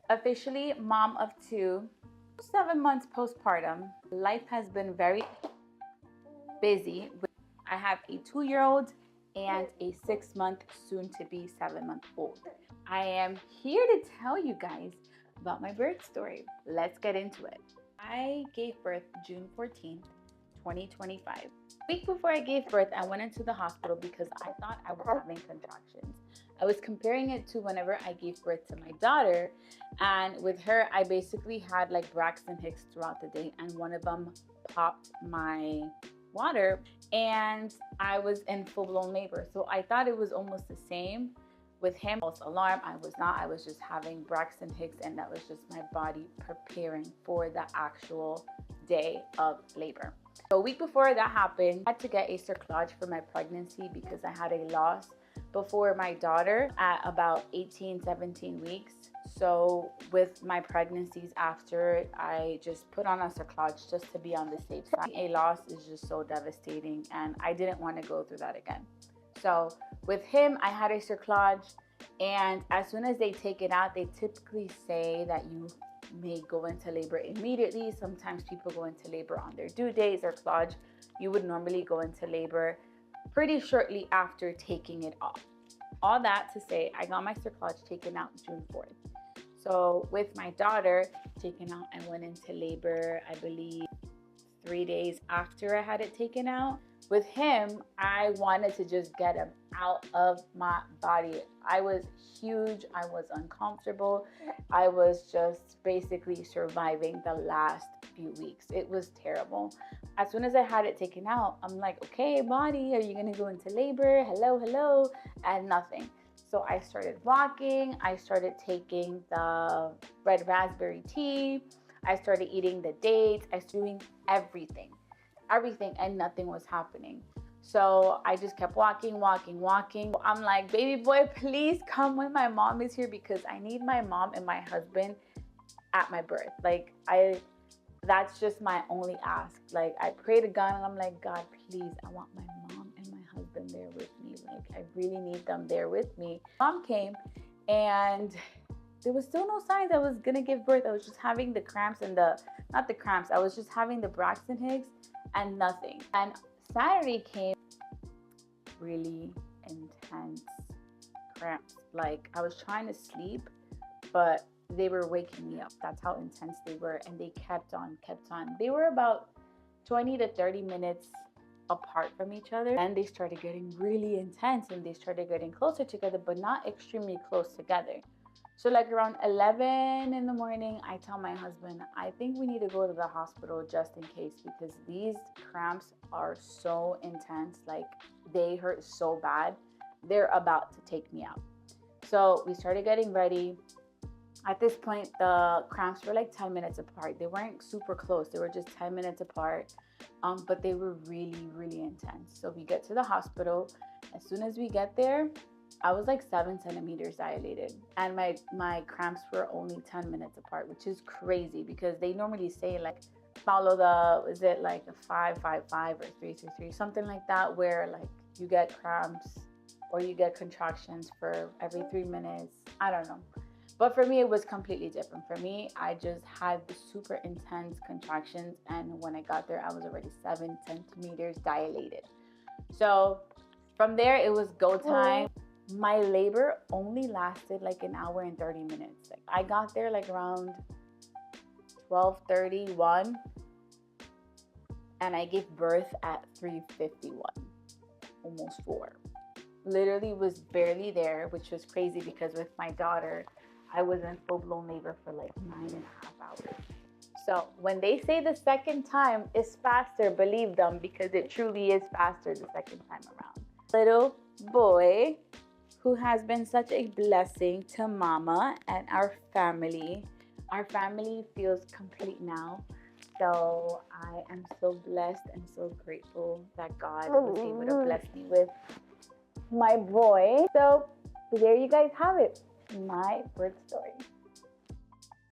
Officially mom of two, 7 months postpartum. Life has been very busy. I have a 2-year-old and a 6-month, soon to be 7-month-old. I am here to tell you guys about my birth story. Let's get into it. I gave birth June 14th, 2025. A week before I gave birth, I went into the hospital because I thought I was having contractions. I was comparing it to whenever I gave birth to my daughter, and with her, I basically had like Braxton Hicks throughout the day, and one of them popped my water, and I was in full-blown labor. So I thought it was almost the same with him. False alarm, I was not. I was just having Braxton Hicks, and that was just my body preparing for the actual day of labor. So a week before that happened, I had to get a cerclage for my pregnancy because I had a loss before my daughter at about 18-17 weeks. So with my pregnancies after, I just put on a cerclage just to be on the safe side. A loss is just so devastating, and I didn't want to go through that again. So with him, I had a cerclage, and as soon as they take it out, they typically say that you may go into labor immediately. Sometimes people go into labor on their due date. Cerclage, you would normally go into labor pretty shortly after taking it off. All that to say, I got my cerclage taken out June 4th. So with my daughter taken out, I went into labor, I believe 3 days after I had it taken out. With him, I wanted to just get him out of my body. I was huge, I was uncomfortable. I was just basically surviving the last few weeks. It was terrible. As soon as I had it taken out, I'm like, okay, body, are you gonna go into labor? Hello, hello, and nothing. So I started walking, I started taking the red raspberry tea, I started eating the dates, I was doing everything, and nothing was happening. So I just kept walking. I'm like, baby boy, please come when my mom is here, because I need my mom and my husband at my birth. Like, that's just my only ask. Like, I pray to God and I'm like, God, please, I want my mom and my husband there with me. Like, I really need them there with me. Mom came, and there was still no signs I was gonna give birth. I was just having the cramps and not the cramps, I was just having the Braxton Hicks and nothing. And Saturday came, really intense cramps. Like, I was trying to sleep, but they were waking me up. That's how intense they were, and they kept on. They were about 20 to 30 minutes apart from each other, and they started getting really intense, and they started getting closer together, but not extremely close together. So like around 11 in the morning, I tell my husband, I think we need to go to the hospital just in case, because these cramps are so intense. Like, they hurt so bad. They're about to take me out. So we started getting ready. At this point, the cramps were like 10 minutes apart. They weren't super close. They were just 10 minutes apart, but they were really, really intense. So we get to the hospital. As soon as we get there, I was like 7 centimeters dilated, and my cramps were only 10 minutes apart, which is crazy because they normally say like follow is it like a 5-5-5 or 3-3-3, something like that, where like you get cramps or you get contractions for every 3 minutes. I don't know. But for me, it was completely different. For me, I just had the super intense contractions, and when I got there, I was already 7 centimeters dilated. So from there, it was go time. My labor only lasted like an hour and 30 minutes. Like, I got there like around 12:31, and I gave birth at 3:51, almost 4. Literally was barely there, which was crazy because with my daughter, I was in full-blown labor for like 9.5 hours. So when they say the second time is faster, believe them, because it truly is faster the second time around. Little boy who has been such a blessing to mama and our family. Our family feels complete now. So I am so blessed and so grateful that God was able to bless me with my boy. So there you guys have it, my birth story.